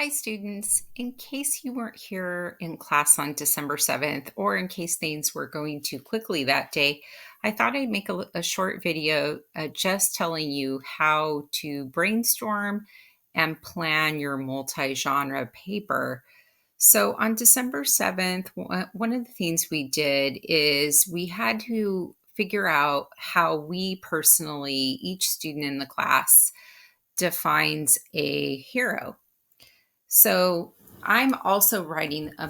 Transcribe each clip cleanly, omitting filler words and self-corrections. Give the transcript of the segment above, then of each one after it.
Hi, students. In case you weren't here in class on December 7th, or in case things were going too quickly that day, I thought I'd make a short video just telling you how to brainstorm and plan your multi-genre paper. So on December 7th, one of the things we did is we had to figure out how we personally, each student in the class, defines a hero. So I'm also writing a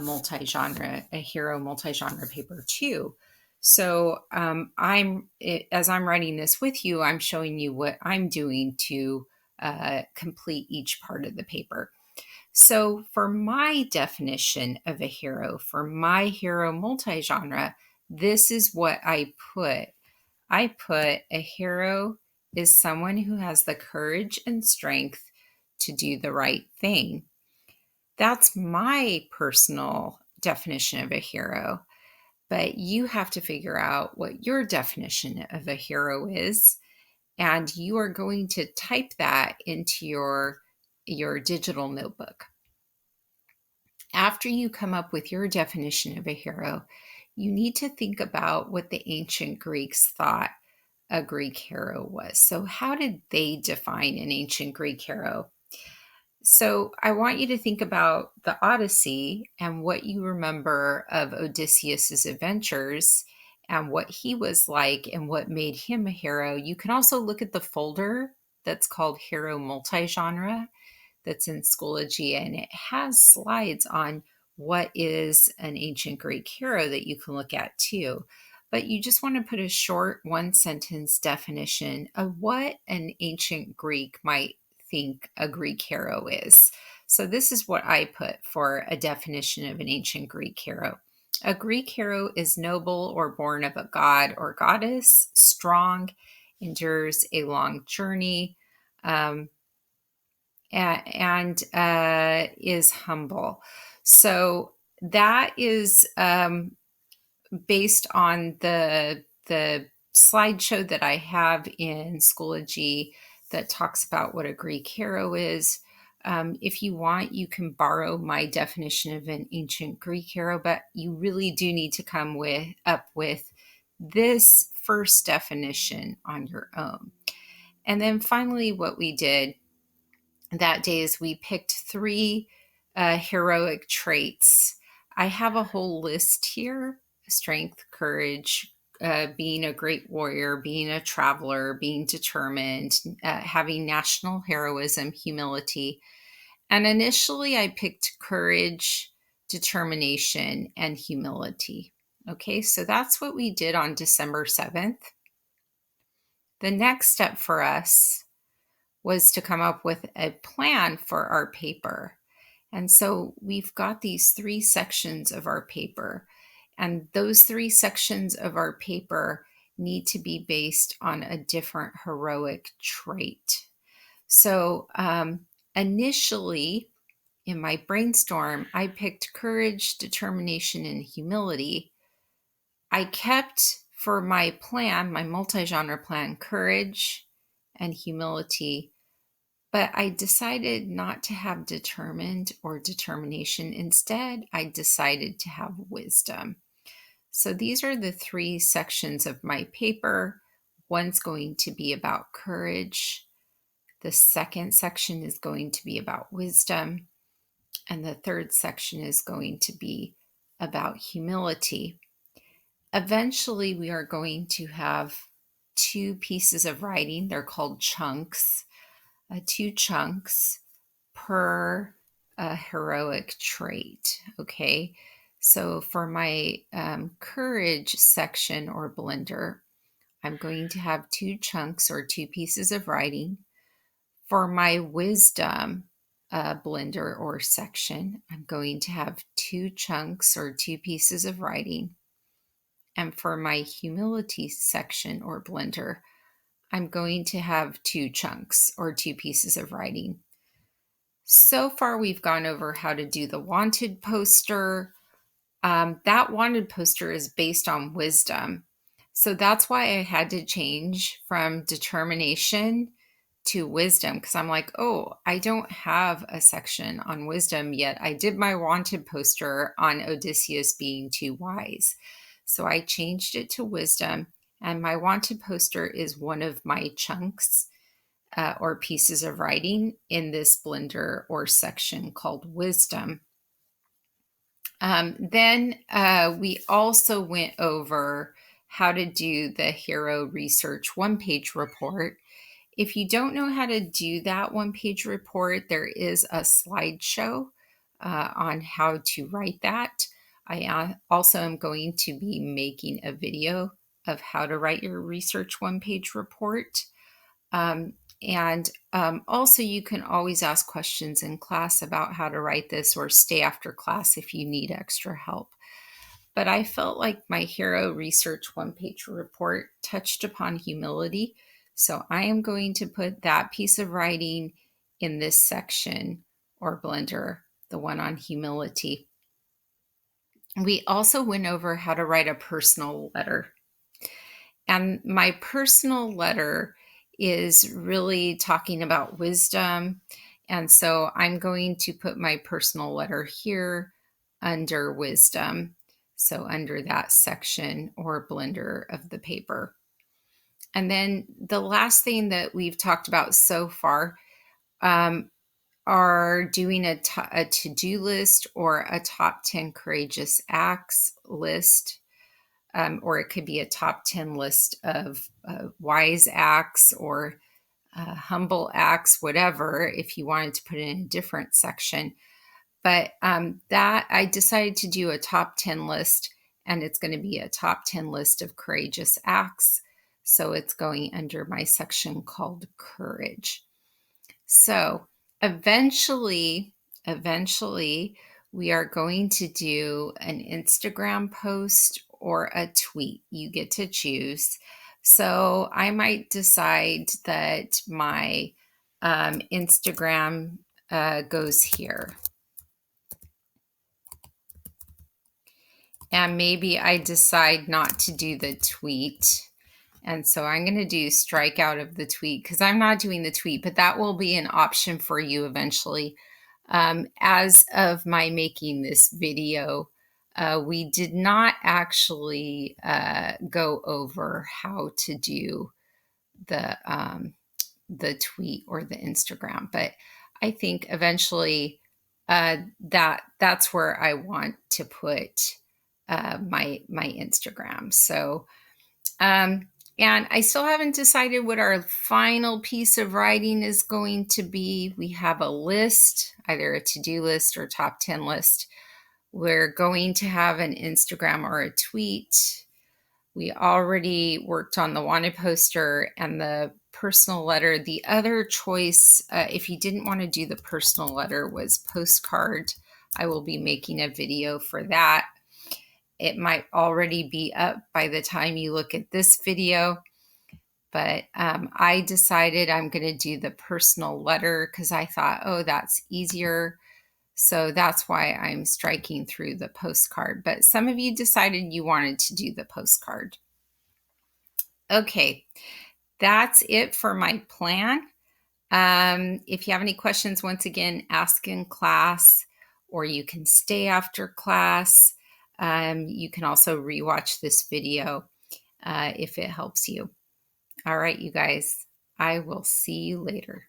hero multi-genre paper too. So as I'm writing this with you, I'm showing you what I'm doing to complete each part of the paper. So for my definition of a hero, for my hero multi-genre, this is what I put. I put a hero is someone who has the courage and strength to do the right thing. That's my personal definition of a hero. But you have to figure out what your definition of a hero is. And you are going to type that into your digital notebook. After you come up with your definition of a hero, you need to think about what the ancient Greeks thought a Greek hero was. So, how did they define an ancient Greek hero? So I want you to think about the Odyssey and what you remember of Odysseus's adventures and what he was like and what made him a hero. You can also look at the folder that's called Hero Multigenre that's in Schoology, and it has slides on what is an ancient Greek hero that you can look at too. But you just want to put a short one sentence definition of what an ancient Greek might think a Greek hero is. So this is what I put for a definition of an ancient Greek hero. A Greek hero is noble or born of a god or goddess, strong, endures a long journey, um, and is humble. So that is based on the slideshow that I have in Schoology that talks about what a Greek hero is. If you want, you can borrow my definition of an ancient Greek hero, but you really do need to come up with this first definition on your own. And then finally, what we did that day is we picked three heroic traits. I have a whole list here: strength, courage, being a great warrior, being a traveler, being determined, having national heroism, humility. And initially, I picked courage, determination, and humility. Okay, so that's what we did on December 7th. The next step for us was to come up with a plan for our paper. And so we've got these three sections of our paper, and those three sections of our paper need to be based on a different heroic trait. So initially, in my brainstorm, I picked courage, determination, and humility. I kept for my plan, my multi-genre plan, courage and humility, but I decided not to have determined or determination. Instead, I decided to have wisdom. So these are the three sections of my paper. One's going to be about courage. The second section is going to be about wisdom. And the third section is going to be about humility. Eventually, we are going to have two pieces of writing. They're called chunks. Two chunks per heroic trait. Okay, so for my courage section or blender, I'm going to have two chunks or two pieces of writing. For my wisdom blender or section, I'm going to have two chunks or two pieces of writing. And for my humility section or blender, I'm going to have two chunks or two pieces of writing. So far, we've gone over how to do the wanted poster. That wanted poster is based on wisdom. So that's why I had to change from determination to wisdom because I'm like, oh, I don't have a section on wisdom yet. I did my wanted poster on Odysseus being too wise. So I changed it to wisdom, and my wanted poster is one of my chunks or pieces of writing in this blender or section called wisdom. Then we also went over how to do the Hero Research one-page report. If you don't know how to do that one-page report, there is a slideshow on how to write that. I also am going to be making a video of how to write your research one-page report. Also, you can always ask questions in class about how to write this or stay after class if you need extra help. But I felt like my Hero Research one-page report touched upon humility. So I am going to put that piece of writing in this section or blender, the one on humility. We also went over how to write a personal letter. And my personal letter is really talking about wisdom. And so I'm going to put my personal letter here under wisdom. So under that section or blender of the paper. And then the last thing that we've talked about so far are doing a to-do list or a top 10 courageous acts list. Or it could be a top 10 list of wise acts or humble acts, whatever, if you wanted to put it in a different section. But that I decided to do a top 10 list, and it's going to be a top 10 list of courageous acts. So it's going under my section called courage. So eventually, we are going to do an Instagram post or a tweet. You get to choose. So I might decide that my Instagram goes here. And maybe I decide not to do the tweet. And so I'm going to do strike out of the tweet because I'm not doing the tweet, but that will be an option for you eventually. As of my making this video, we did not actually go over how to do the tweet or the Instagram, but I think eventually that's where I want to put my Instagram. So and I still haven't decided what our final piece of writing is going to be. We have a list, either a to-do list or top 10 list. We're going to have an Instagram or a tweet. We already worked on the wanted poster and the personal letter. The other choice, if you didn't want to do the personal letter, was postcard. I will be making a video for that. It might already be up by the time you look at this video, but I decided I'm going to do the personal letter because I thought, oh, that's easier. So that's why I'm striking through the postcard. But some of you decided you wanted to do the postcard. Okay, that's it for my plan. If you have any questions, once again, ask in class, or you can stay after class. You can also rewatch this video if it helps you. All right, you guys, I will see you later.